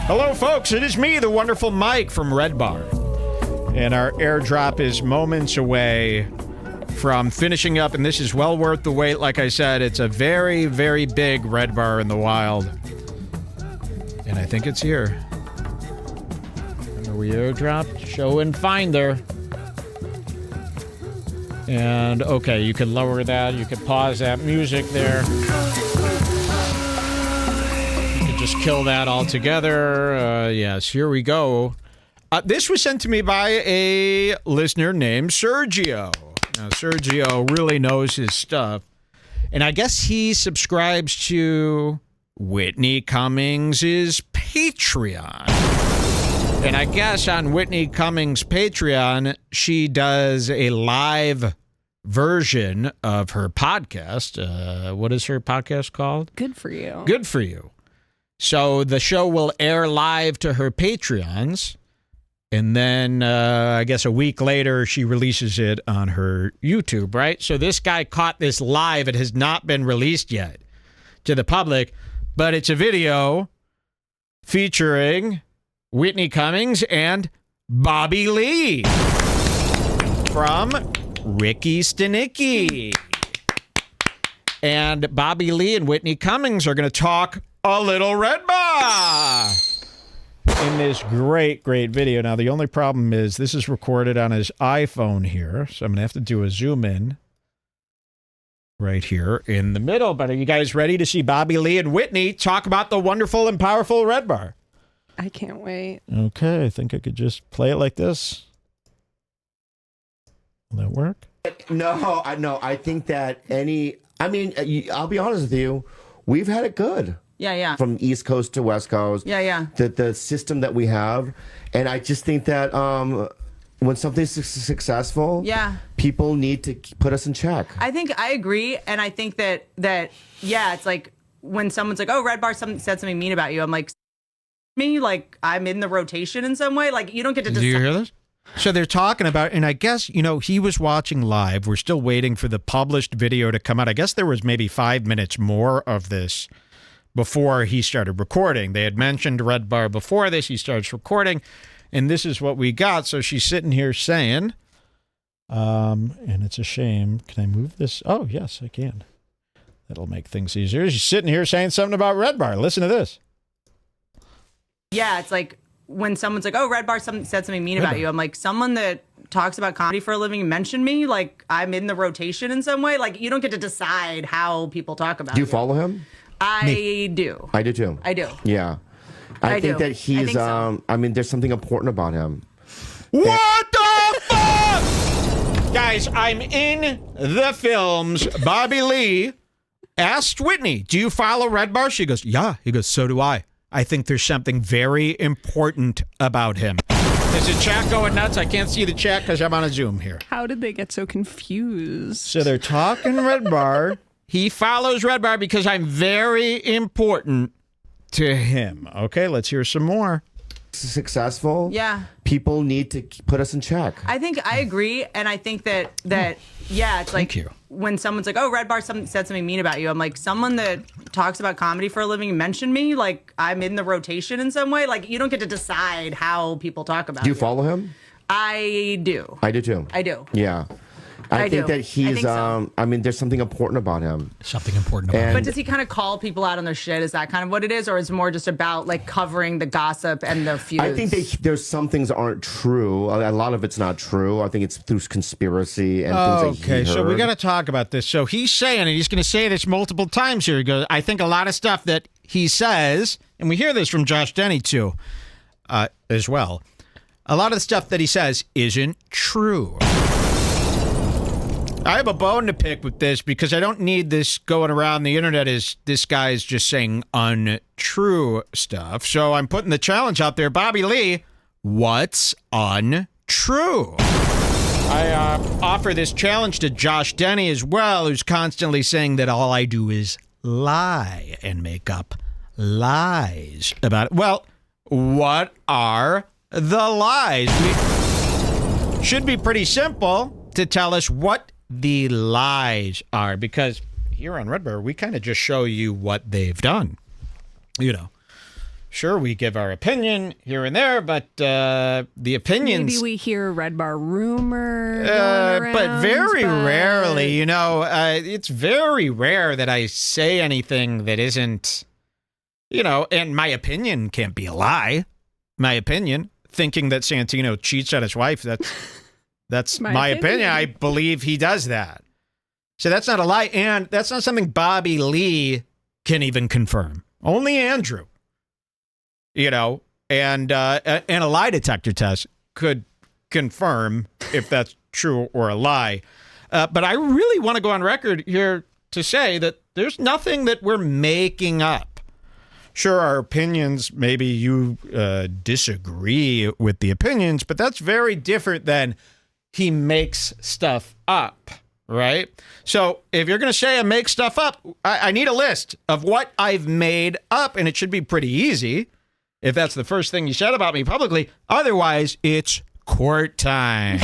Hello, folks. It is me, the wonderful Mike from Redbar. And our airdrop is moments away from finishing up, and this is well worth the wait. Like I said, it's a very, very big Redbar in the wild. And I think it's here. Remember we airdropped? Show and finder. And, okay, you can lower that. You can pause that music there. Just kill that altogether. Yes, here we go. This was sent to me by a listener named Sergio. Now, Sergio really knows his stuff. And I guess he subscribes to Whitney Cummings' Patreon. And I guess on Whitney Cummings' Patreon, she does a live version of her podcast. What is her podcast called? Good for you. Good for you. So the show will air live to her Patreons, and then I guess a week later she releases it on her YouTube, right? So this guy caught this live. It has not been released yet to the public, but it's a video featuring Whitney Cummings and Bobby Lee from Ricky Stanicki. And Bobby Lee and Whitney Cummings are going to talk a little Redbar in this great, great video. Now, the only problem is this is recorded on his iPhone here, so I'm going to have to do a zoom in right here in the middle. But are you guys ready to see Bobby Lee and Whitney talk about the wonderful and powerful Redbar? I can't wait. Okay, I think I could just play it like this. Will that work? No, I think that I'll be honest with you, we've had it good. Yeah. From East Coast to West Coast. Yeah. The system that we have. And I just think that when something's successful, people need to put us in check. I think I agree. And I think that it's like when someone's like, oh, Redbar said something mean about you. I'm like, me? Like, I'm in the rotation in some way? Like, you don't get to decide. Do you hear this? So they're talking about, and I guess, he was watching live. We're still waiting for the published video to come out. I guess there was maybe 5 minutes more of this before he started recording. They had mentioned Redbar before this. He starts recording, and this is what we got. So she's sitting here saying, and it's a shame. Can I move this? Oh, yes, I can. That'll make things easier. She's sitting here saying something about Redbar. Listen to this. Yeah, it's like when someone's like, oh, Redbar said something mean about you. I'm like, someone that talks about comedy for a living mentioned me? Like, I'm in the rotation in some way? Like, you don't get to decide how people talk about you. Do you follow him? I do. I do too. I do. Yeah. I think that he's, so. There's something important about him. What the fuck? Guys, I'm in the films. Bobby Lee asked Whitney, do you follow Redbar? She goes, yeah. He goes, so do I. I think there's something very important about him. Is the chat going nuts? I can't see the chat because I'm on a Zoom here. How did they get so confused? So they're talking Redbar. He follows Redbar because I'm very important to him. Okay, let's hear some more. Successful. Yeah. People need to put us in check. I think I agree. And I think that it's like when someone's like, oh, Redbar said something mean about you. I'm like, someone that talks about comedy for a living mentioned me? Like, I'm in the rotation in some way? Like, you don't get to decide how people talk about you. Do you follow him? I do. I do too. I do. Yeah. I think that he's, so. There's something important about him. Something important about him. But does he kind of call people out on their shit? Is that kind of what it is? Or is it more just about, like, covering the gossip and the feuds? I think there's some things aren't true. A lot of it's not true. I think it's through conspiracy and things that he heard. So we got to talk about this. So he's saying, and he's going to say this multiple times here. He goes, I think a lot of stuff that he says, and we hear this from Josh Denny, too, as well. A lot of the stuff that he says isn't true. I have a bone to pick with this because I don't need this going around the internet as this guy is just saying untrue stuff. So I'm putting the challenge out there. Bobby Lee, what's untrue? I offer this challenge to Josh Denny as well, who's constantly saying that all I do is lie and make up lies about it. Well, what are the lies? We should be pretty simple to tell us what the lies are, because here on Redbar, we kind of just show you what they've done. Sure, we give our opinion here and there, but the opinions... Maybe we hear a Redbar rumor going around, but very rarely, it's very rare that I say anything that isn't, and my opinion can't be a lie. My opinion, thinking that Santino cheats on his wife, that's my opinion. I believe he does that. So that's not a lie, and that's not something Bobby Lee can even confirm. Only Andrew. And a lie detector test could confirm if that's true or a lie. But I really want to go on record here to say that there's nothing that we're making up. Sure, our opinions, maybe you disagree with the opinions, but that's very different than he makes stuff up, right? So if you're going to say I make stuff up, I need a list of what I've made up, and it should be pretty easy. If that's the first thing you said about me publicly. Otherwise, it's court time.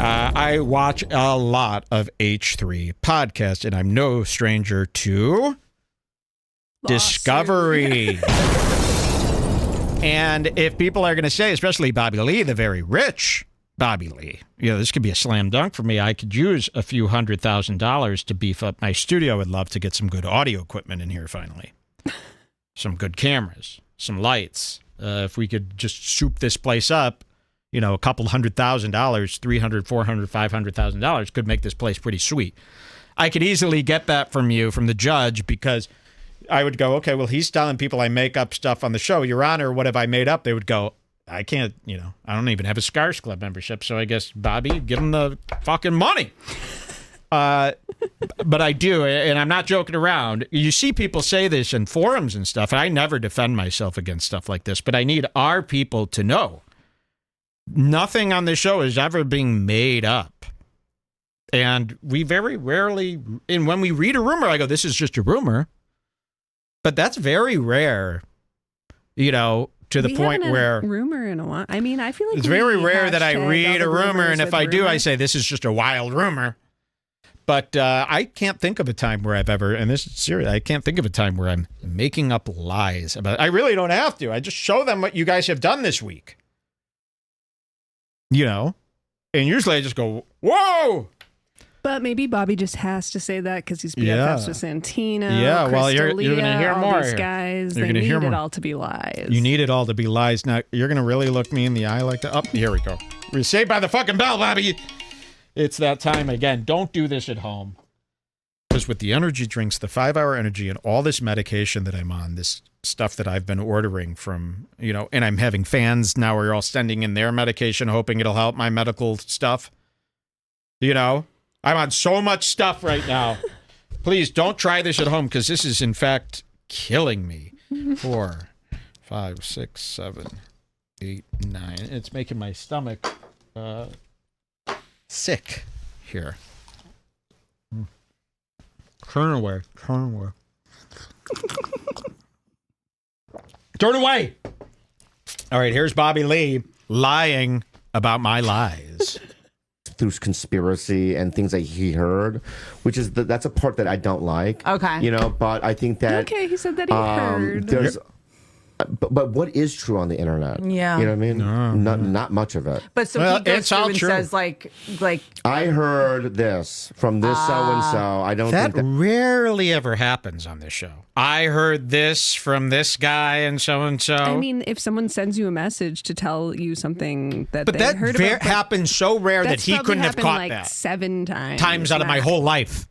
I watch a lot of H3 podcasts, and I'm no stranger to Discovery. And if people are going to say, especially Bobby Lee, the very rich Bobby Lee, this could be a slam dunk for me. I could use a few $100,000 to beef up my studio. I'd love to get some good audio equipment in here finally. Some good cameras, some lights. If we could just soup this place up, a couple $100,000, $300,000, $400,000, $500,000 could make this place pretty sweet. I could easily get that from you, from the judge, because I would go, okay, well, he's telling people I make up stuff on the show. Your Honor, what have I made up? They would go, I can't, I don't even have a Scars Club membership, so I guess, Bobby, give him the fucking money. But I do, and I'm not joking around. You see people say this in forums and stuff, and I never defend myself against stuff like this, but I need our people to know nothing on this show is ever being made up. And we very rarely, and when we read a rumor, I go, this is just a rumor. But that's very rare, to the point where rumor in a while. I mean, I feel like it's very rare that I read a rumor, and if I do, I say this is just a wild rumor. But I can't think of a time where I've ever, and this is serious, I can't think of a time where I'm making up lies about. I really don't have to. I just show them what you guys have done this week. And usually I just go, whoa! But maybe Bobby just has to say that because he's BFFs with Santino. Yeah, well, you're going to hear more. These guys, they need it all to be lies. You need it all to be lies. Now, you're going to really look me in the eye like that? Oh, here we go. We're saved by the fucking bell, Bobby. It's that time again. Don't do this at home. Because with the energy drinks, the 5-hour energy, and all this medication that I'm on, this stuff that I've been ordering from, and I'm having fans now where you're all sending in their medication, hoping it'll help my medical stuff. I'm on so much stuff right now. Please don't try this at home because this is, in fact, killing me. 4, 5, 6, 7, 8, 9. It's making my stomach sick here. Turn away. Turn away. All right, here's Bobby Lee lying about my lies. Through conspiracy and things that he heard, which is that's a part that I don't like. Okay. But I think that he said that he heard. There's but what is true on the internet? Yeah. You know what I mean? Not much of it. But so he goes through and says like I heard this from this so-and-so. I don't think that rarely ever happens on this show. I heard this from this guy and so-and-so. I mean, if someone sends you a message to tell you something that but they that heard about. happens so rare that he couldn't have caught like that. 7 times out of my whole life.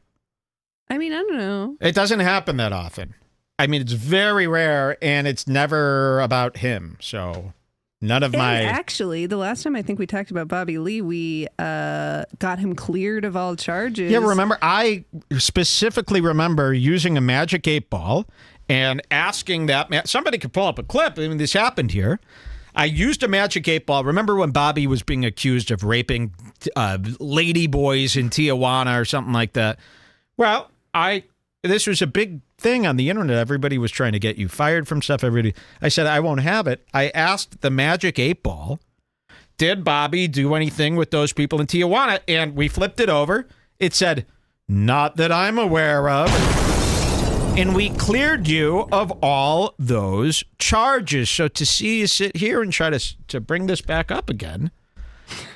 I mean, I don't know. It doesn't happen that often. I mean, it's very rare, and it's never about him. So none of my... Actually, the last time I think we talked about Bobby Lee, we got him cleared of all charges. Yeah, remember, I specifically remember using a magic 8-ball and asking that... Somebody could pull up a clip. I mean, this happened here. I used a magic 8-ball. Remember when Bobby was being accused of raping lady boys in Tijuana or something like that? Well, this was a big thing on the internet. Everybody was trying to get you fired from stuff. I said, I won't have it. I asked the magic 8-ball, did Bobby do anything with those people in Tijuana? And we flipped it over. It said, not that I'm aware of. And we cleared you of all those charges. So to see you sit here and try to bring this back up again,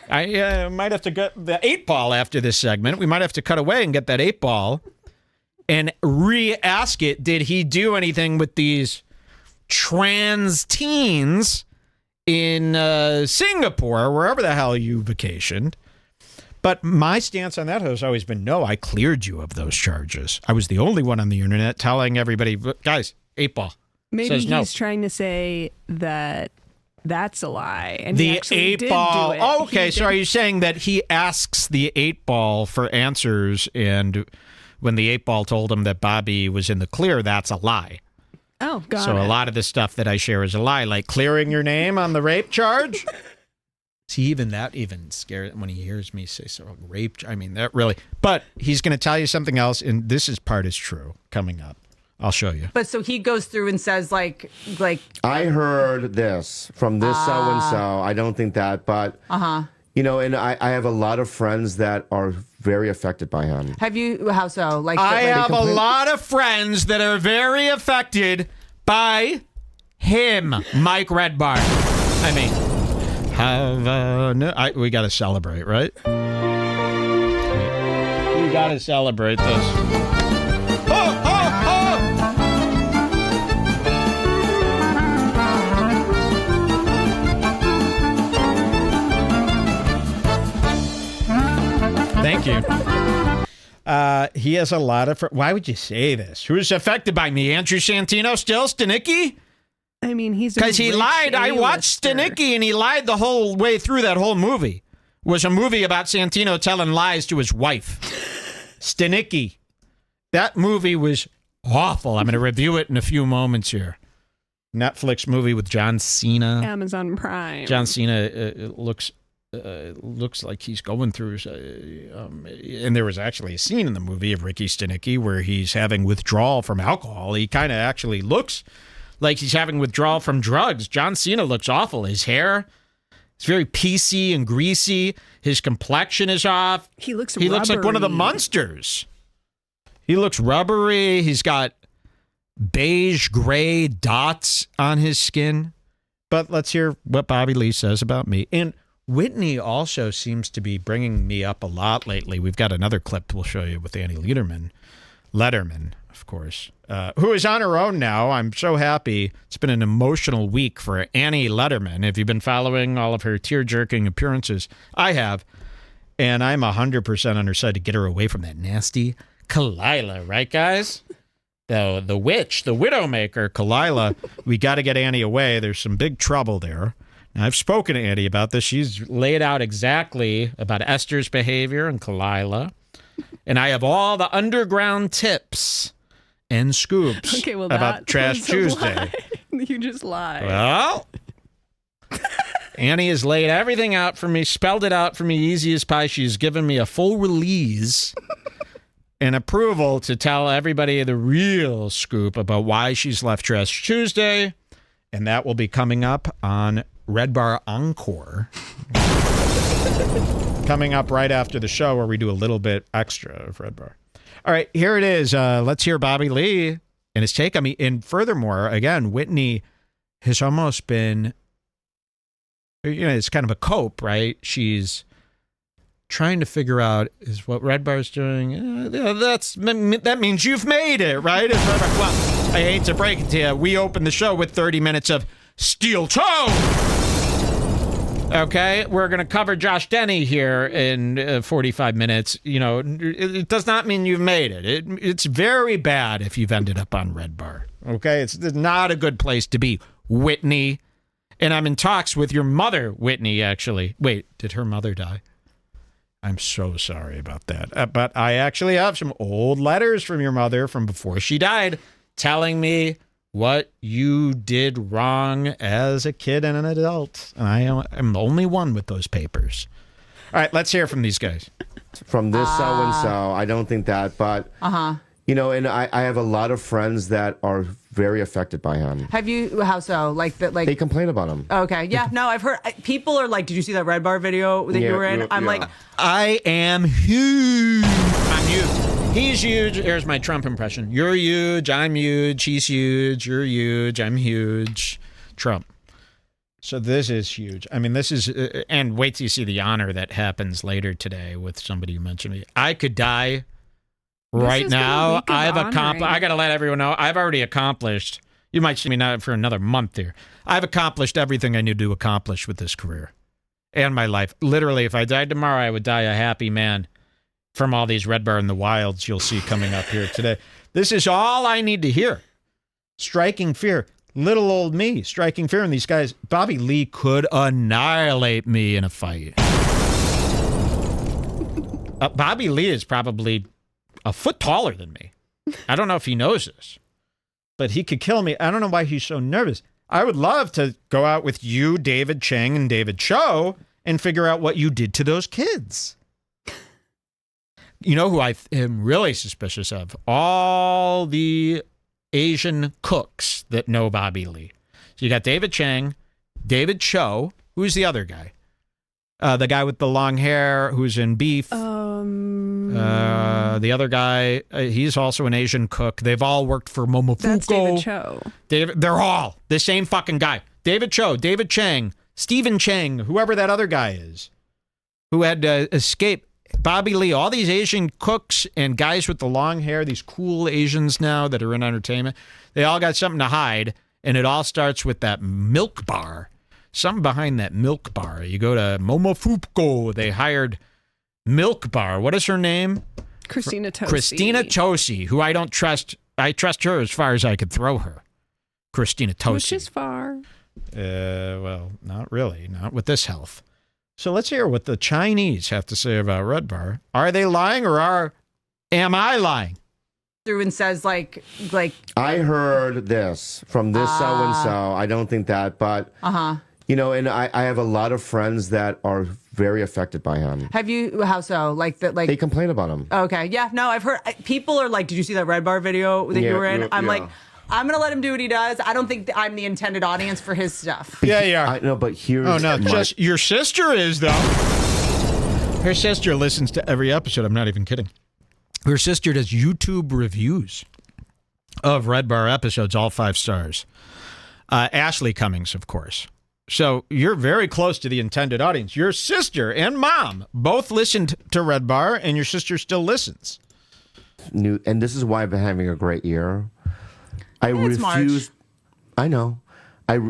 I might have to get the 8-ball after this segment. We might have to cut away and get that 8-ball and re-ask it. Did he do anything with these trans teens in Singapore, wherever the hell you vacationed? But my stance on that has always been, no, I cleared you of those charges. I was the only one on the internet telling everybody, guys, 8-ball. Maybe he's no. Trying to say that that's a lie. And the he actually 8-ball. did do it. Oh, okay, so are you saying that he asks the 8-ball for answers, and when the 8-ball told him that Bobby was in the clear, that's a lie? Oh, got So it. a lot of the stuff that I share is a lie, like clearing your name on the rape charge. See, even scared when he hears me say so rape. I mean, that really. But he's going to tell you something else, and this part is true coming up. I'll show you. But so he goes through and says like I heard this from this so and so. I don't think that, but you know, and I have a lot of friends that are very affected by him. Have you? How so? Like I have a lot of friends that are very affected by him, Mike Redbar. I mean, we got to celebrate, right? We got to celebrate this. Oh, oh, oh! Thank you. He has a lot of... Why would you say this? Who's affected by me? Andrew Santino still? Stanicki? I mean, he's because he lied. I watched Stanicki, and he lied the whole way through that whole movie. It was a movie about Santino telling lies to his wife. Stanicki. That movie was awful. I'm going to review it in a few moments here. Netflix movie with John Cena. Amazon Prime. John Cena looks like he's going through, and there was actually a scene in the movie of Ricky Stanicki where he's having withdrawal from alcohol. He kind of actually looks like he's having withdrawal from drugs. John Cena looks awful. His hair is very PC and greasy. His complexion is off. He looks like one of the monsters. He looks rubbery. He's got beige gray dots on his skin. But let's hear what Bobby Lee says about me. And Whitney also seems to be bringing me up a lot lately. We've got another clip we'll show you with Annie Letterman, of course, who is on her own now. I'm so happy. It's been an emotional week for Annie Letterman. Have you been following all of her tear-jerking appearances? I have. And I'm 100% on her side to get her away from that nasty Kalila, right, guys? The witch, the widowmaker, Kalila. We got to get Annie away. There's some big trouble there. Now, I've spoken to Annie about this. She's laid out exactly about Esther's behavior and Kalila. And I have all the underground tips and scoops about Trash Tuesday. You just lied. Well, Annie has laid everything out for me, spelled it out for me easy as pie. She's given me a full release and approval to tell everybody the real scoop about why she's left Trash Tuesday. And that will be coming up on Redbar Encore. Coming up right after the show where we do a little bit extra of Redbar. All right, here it is. Let's hear Bobby Lee and his take on me. And furthermore, again, Whitney has almost been, it's kind of a cope, right? She's trying to figure out, is what Redbar's doing, that means you've made it, right? Well, I hate to break it to you. We opened the show with 30 minutes of Steel Toe. Okay, we're going to cover Josh Denny here in 45 minutes. It does not mean you've made it. It's very bad if you've ended up on Redbar. Okay, it's not a good place to be, Whitney. And I'm in talks with your mother, Whitney, actually. Wait, did her mother die? I'm so sorry about that. But I actually have some old letters from your mother from before she died telling me what you did wrong as a kid and an adult. And I am the only one with those papers. All right, let's hear from these guys. From this so-and-so. I don't think that, but, you know, and I have a lot of friends that are very affected by him. Have you, how so? Like that, like they complain about him. Okay, yeah, no, I've heard, people are like, did you see that Redbar video that you were in? I'm like, I am huge. I'm huge. He's huge. Here's my Trump impression. You're huge. I'm huge. He's huge. You're huge. I'm huge. Trump. So this is huge. I mean, this is, and wait till you see the honor that happens later today with somebody who mentioned me. I could die right now. I've accomplished. I got to let everyone know. I've already accomplished. You might see me now for another month here. I've accomplished everything I need to accomplish with this career and my life. Literally, if I died tomorrow, I would die a happy man. From all these Redbar in the Wilds you'll see coming up here today. This is all I need to hear. Striking fear. Little old me striking fear in these guys. Bobby Lee could annihilate me in a fight. Bobby Lee is probably a foot taller than me. I don't know if he knows this, but he could kill me. I don't know why he's so nervous. I would love to go out with you, David Chang, and David Cho and figure out what you did to those kids. You know who I am really suspicious of? All the Asian cooks that know Bobby Lee. So you got David Chang, David Cho. Who's the other guy? The guy with the long hair who's in Beef. The other guy, he's also an Asian cook. They've all worked for Momofuku. That's David Cho. They're all the same fucking guy. David Cho, David Chang, Stephen Chang, whoever that other guy is, who had escaped. Bobby Lee, all these Asian cooks and guys with the long hair, these cool Asians now that are in entertainment, they all got something to hide, and it all starts with that milk bar. Something behind that milk bar. You go to Momofuku, they hired Milk Bar. What is her name? Christina Tosi. Christina Tosi, who I don't trust. I trust her as far as I could throw her. Christina Tosi. Which is far. Well, not really. Not with this health. So let's hear what the Chinese have to say about Redbar. Are they lying or am I lying? Through and says like I heard this from this so-and-so. I don't think that, but you know, and I have a lot of friends that are very affected by him. Have you? How so? Like that? Like they complain about him. Okay, yeah, no, I've heard people are like, "Did you see that Redbar video that you were in?" I'm like, I'm gonna let him do what he does. I don't think I'm the intended audience for his stuff. Yeah. I know, but here's just your sister is though. Her sister listens to every episode. I'm not even kidding. Her sister does YouTube reviews of Redbar episodes, all 5 stars. Ashley Cummings, of course. So you're very close to the intended audience. Your sister and mom both listened to Redbar, and your sister still listens. And this is why I've been having a great year. I refuse. I know.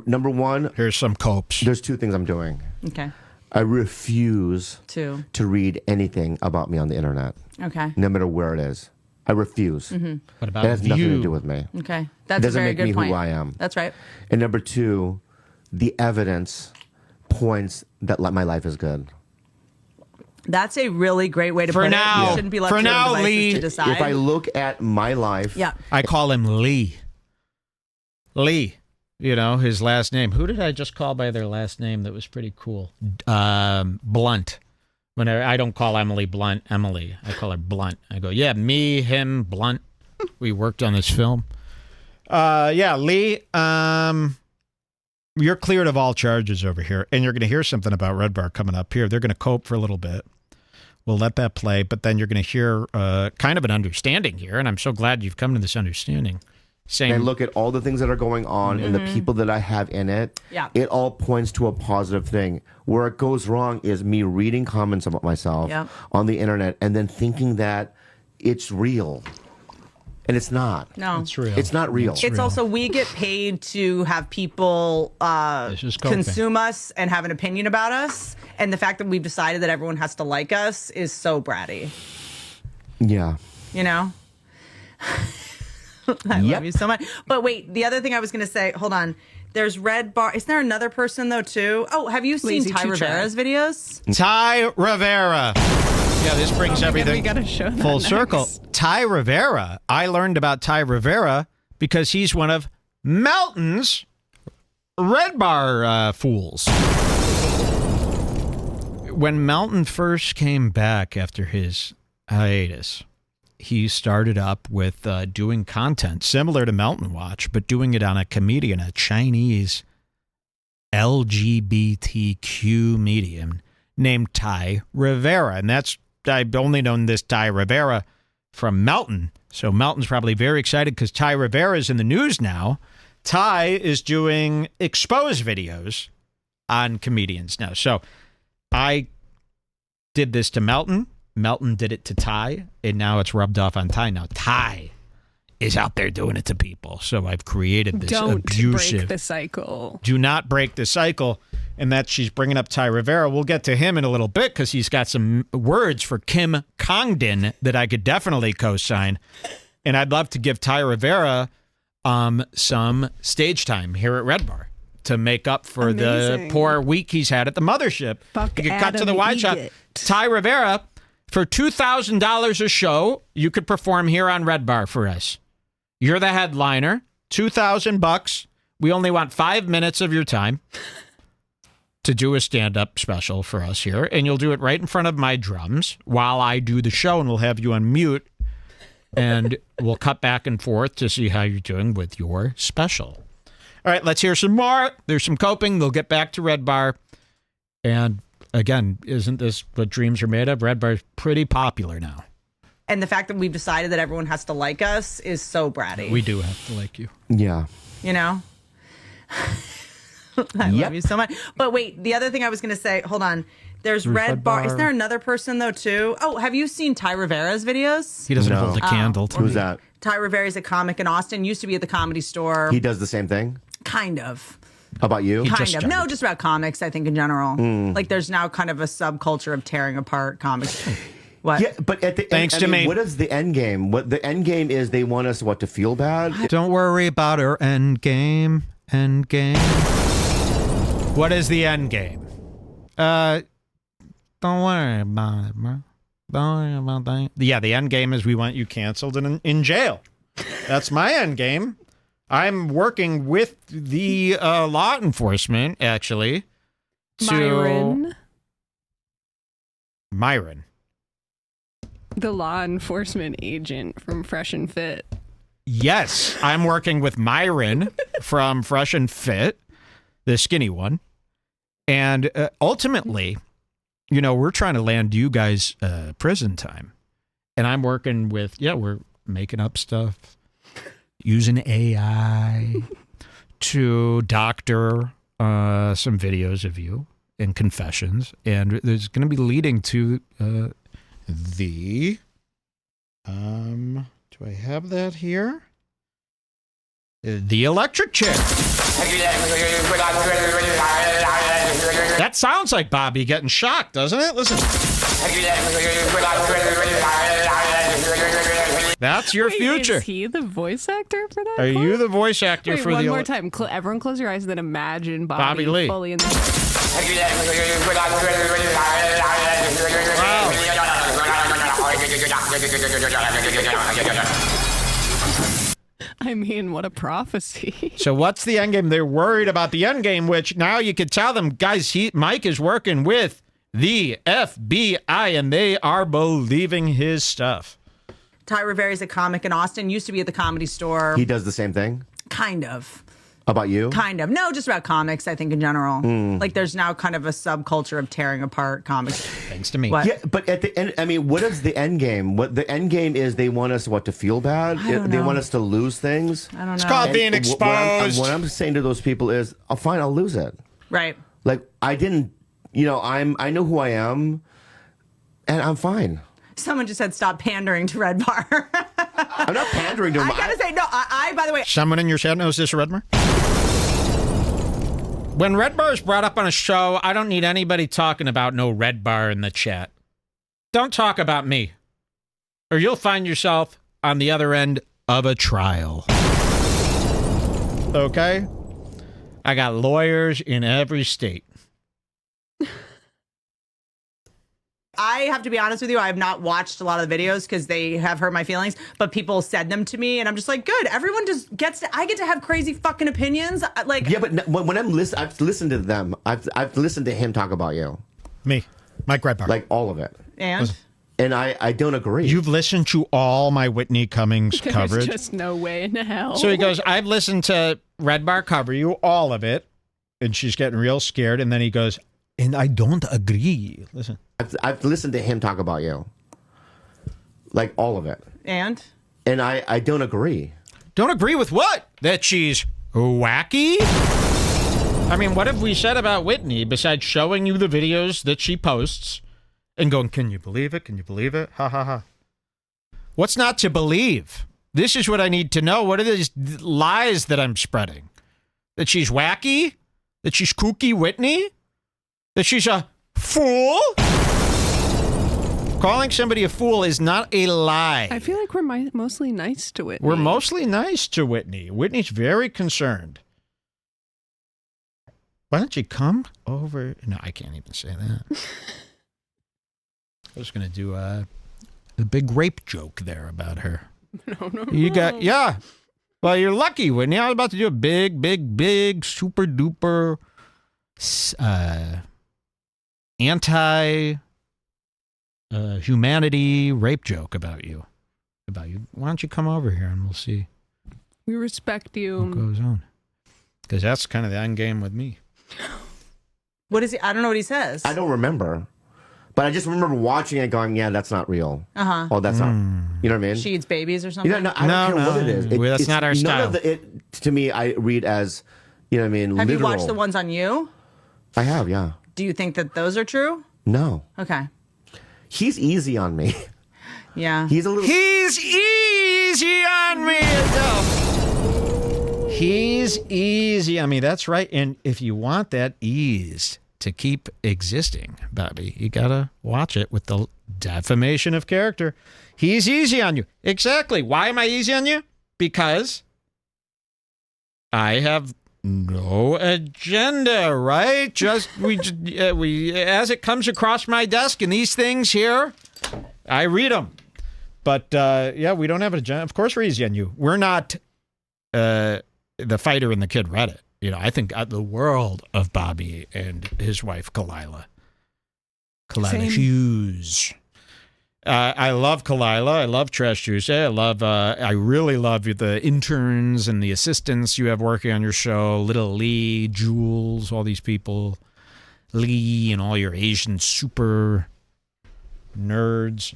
Number one. Here's some copes. There's 2 things I'm doing. Okay. I refuse to read anything about me on the internet. Okay. No matter where it is. I refuse. What about it has nothing to do with me. Okay. That's a very good point. It doesn't make me who I am. That's right. And number 2, the evidence points that my life is good. That's a really great way to put it. You shouldn't be left to your own devices to decide. If I look at my life. Yeah. I call him Lee. Lee. You know, his last name. Who did I just call by their last name that was pretty cool? Blunt. When I don't call Emily Blunt Emily. I call her Blunt. I go, yeah, me, him, Blunt. We worked on this film. Yeah, Lee, you're cleared of all charges over here. And you're going to hear something about Redbar coming up here. They're going to cope for a little bit. We'll let that play. But then you're going to hear kind of an understanding here. And I'm so glad you've come to this understanding. And look at all the things that are going on and the people that I have in it. Yeah. It all points to a positive thing. Where it goes wrong is me reading comments about myself on the internet and then thinking that it's real. And it's not. No. It's real. It's not real. It's also, we get paid to have people consume us and have an opinion about us. And the fact that we've decided that everyone has to like us is so bratty. Yeah. You know? I love you so much. But wait, the other thing I was going to say, hold on. There's Redbar. Is there another person, though, too? Oh, have you seen Ty Rivera's videos? Ty Rivera. Yeah, this brings everything we gotta show that full next. circle. Ty Rivera. I learned about Ty Rivera because he's one of Melton's Redbar fools. When Melton first came back after his hiatus, he started up with doing content similar to Melton Watch, but doing it on a Chinese LGBTQ medium named Ty Rivera. And I've only known this Ty Rivera from Melton. So Melton's probably very excited because Ty Rivera is in the news now. Ty is doing expose videos on comedians now. So I did this to Melton. Melton did it to Ty, and now it's rubbed off on Ty. Now Ty is out there doing it to people. So I've created this abusive. Break the cycle. Do not break the cycle. And that she's bringing up Ty Rivera. We'll get to him in a little bit because he's got some words for Kim Congdon that I could definitely co-sign. And I'd love to give Ty Rivera some stage time here at Redbar to make up for the poor week he's had at the mothership. Fuck you could cut to the Adam wide shot. Egget. Ty Rivera, for $2,000 a show, you could perform here on Redbar for us. You're the headliner. $2,000. We only want 5 minutes of your time to do a stand-up special for us here, and you'll do it right in front of my drums while I do the show, and we'll have you on mute, and we'll cut back and forth to see how you're doing with your special. All right, let's hear some more. There's some coping. They'll get back to Redbar. And again, isn't this what dreams are made of? Redbar's pretty popular now. And the fact that we've decided that everyone has to like us is so bratty. We do have to like you. Yeah. You know? I love you so much. But wait, the other thing I was going to say, hold on. There's Redbar. Is there another person, though, too? Oh, have you seen Ty Rivera's videos? He doesn't hold a candle to Who's me. that? Ty Rivera's a comic in Austin. Used to be at the Comedy Store. He does the same thing? Kind of. How about you? just Kind of. started. No, just about comics, I think, in general. Like, there's now kind of a subculture of tearing apart comics. What? Yeah, but at the Thanks end, to me. What is the end game? What the end game is? They want us to feel bad. Don't worry about our end game. End game. What is the end game? Don't worry about it, bro. Don't worry about that. Yeah, the end game is we want you canceled and in jail. That's my end game. I'm working with the law enforcement, actually. Myron. The law enforcement agent from Fresh and Fit. Yes, I'm working with Myron from Fresh and Fit, the skinny one. And ultimately, you know, we're trying to land you guys prison time. And I'm working with, we're making up stuff, using AI to doctor some videos of you and confessions. And there's going to be leading to the, do I have that here? The electric chair. That sounds like Bobby getting shocked, doesn't it? Listen. That's your future. Is he the voice actor for that? Are you the voice actor Wait, for one the more time. Everyone close your eyes and then imagine Bobby Lee. fully in the... I mean, what a prophecy. So what's the end game? They're worried about the end game, which now you could tell them, guys, Mike is working with the FBI, and they are believing his stuff. Ty Rivera's a comic in Austin. Used to be at the Comedy Store. He does the same thing? Kind of. How about you? Kind of. No, just about comics, I think, in general. Like, there's now kind of a subculture of tearing apart comics. Thanks to me. What? Yeah, but at the end, I mean, what is the end game? What the end game is? They want us to feel bad. don't They know. want us to lose things. I don't know. It's called being And exposed. What I'm saying to those people is, oh, fine, I'll lose it. Right. Like I didn't, I know who I am, and I'm fine. Someone just said stop pandering to Redbar. I'm not pandering to him. I gotta say, no, I by the way, Someone in your chat knows this, Redbar? When Redbar is brought up on a show, I don't need anybody talking about no Redbar in the chat. Don't talk about me, or you'll find yourself on the other end of a trial. Okay? I got lawyers in every state. I have to be honest with you, I have not watched a lot of the videos because they have hurt my feelings, but people said them to me and I'm just like, good, everyone just gets to, I get to have crazy fucking opinions. Like, Yeah, but when I'm listening, I've listened to them. I've listened to him talk about you, Me, Mike Redbar. like all of it, and and I don't agree. You've listened to all my Whitney Cummings There's coverage. just no way in hell. So he goes, I've listened to Redbar cover you, all of it. And she's getting real scared. And then he goes, and I don't agree. Listen. I've listened to him talk about you, like all of it, And I don't agree. Don't agree with what? That she's wacky? I mean, what have we said about Whitney besides showing you the videos that she posts and going, can you believe it? Can you believe it? Ha ha ha. What's not to believe? This is what I need to know. What are these lies that I'm spreading? That she's wacky? That she's kooky Whitney? That she's a fool? Calling somebody a fool is not a lie. I feel like we're mostly nice to Whitney. We're mostly nice to Whitney. Whitney's very concerned. Why don't you come over? No, I can't even say that. I was going to do a big rape joke there about her. No. You got, yeah. Well, you're lucky, Whitney. I was about to do a big, super duper humanity rape joke about you. Why don't you come over here and we'll see We respect you. what goes on. Because that's kind of the end game with me. What is he? I don't know what he says. I don't remember. But I just remember watching it going, yeah, that's not real. Uh-huh. Oh, that's not. You know what I mean? She eats babies or something? You know, I don't care what it is. That's not our style. None of it, to me, I read as, you know what I mean, Have literal. you watched the ones on you? I have, yeah. Do you think that those are true? No. Okay. He's easy on me. Yeah. He's a little... He's easy on me. No. He's easy on me. That's right. And if you want that ease to keep existing, Bobby, you got to watch it with the defamation of character. He's easy on you. Exactly. Why am I easy on you? Because I have no agenda, right? Just we as it comes across my desk and these things here, I read them. But yeah, we don't have an agenda. Of course we're easy on you. We're not the fighter and the kid Reddit. You know, I think the world of Bobby and his wife, Kalila Hughes. I love Kalila. I love Trash Tuesday. I really love the interns and the assistants you have working on your show. Little Lee, Jules, all these people. Lee and all your Asian super nerds.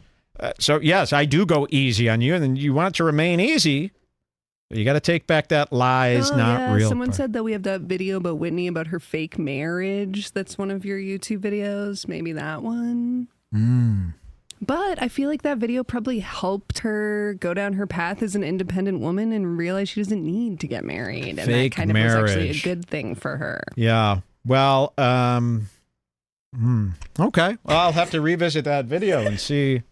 So, yes, I do go easy on you. And then you want it to remain easy. You got to take back that lies, not real. Someone part. said that we have that video about Whitney about her fake marriage. That's one of your YouTube videos. Maybe that one. But I feel like that video probably helped her go down her path as an independent woman and realize she doesn't need to get married. And Fake that kind of was actually a marriage. good thing for her. Yeah. Well, okay. Well, I'll have to revisit that video and see.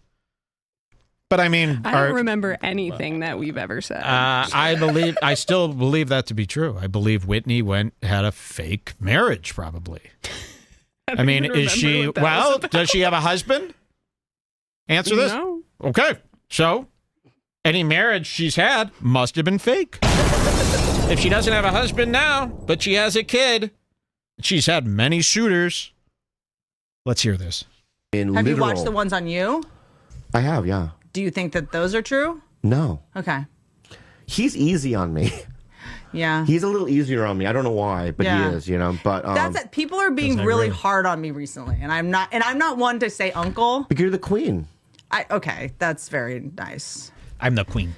But I mean, I don't remember anything that we've ever said. I still believe that to be true. I believe Whitney had a fake marriage, probably. I mean, is she, well, does she have a husband? Answer this. No. Okay. So any marriage she's had must have been fake. If she doesn't have a husband now, but she has a kid, she's had many suitors. Let's hear this. Have you watched the ones on you? I have, yeah. Do you think that those are true? No. Okay. He's easy on me. Yeah. He's a little easier on me. I don't know why, but Yeah. he is, you know. But That's it. People are being really hard on me recently, and I'm not one to say uncle. But you're the queen. Okay, that's very nice. I'm the queen.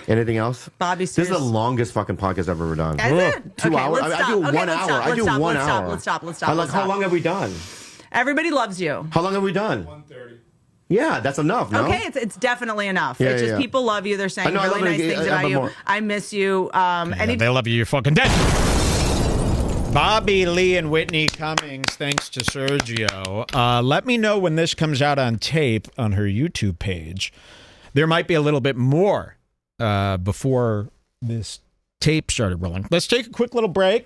Anything else? Bobby, This is the longest fucking podcast I've ever done. Is it? 2 hours? Let's I stop. do Okay, 1 let's hour. stop. I do Let's stop. 1 Let's hour. stop. Let's stop. Let's stop. How Let's stop. long have we done? Everybody loves you. How long have we done? 1:30. Yeah, that's enough, no? Okay, it's definitely enough. Yeah, it's just yeah. people love you. They're saying I know, I really love nice it. things I about have you. more. I miss you. Yeah, they love you. You're fucking dead. Bobby Lee and Whitney Cummings, thanks to Sergio. Let me know when this comes out on tape on her YouTube page. There might be a little bit more before this tape started rolling. Let's take a quick little break.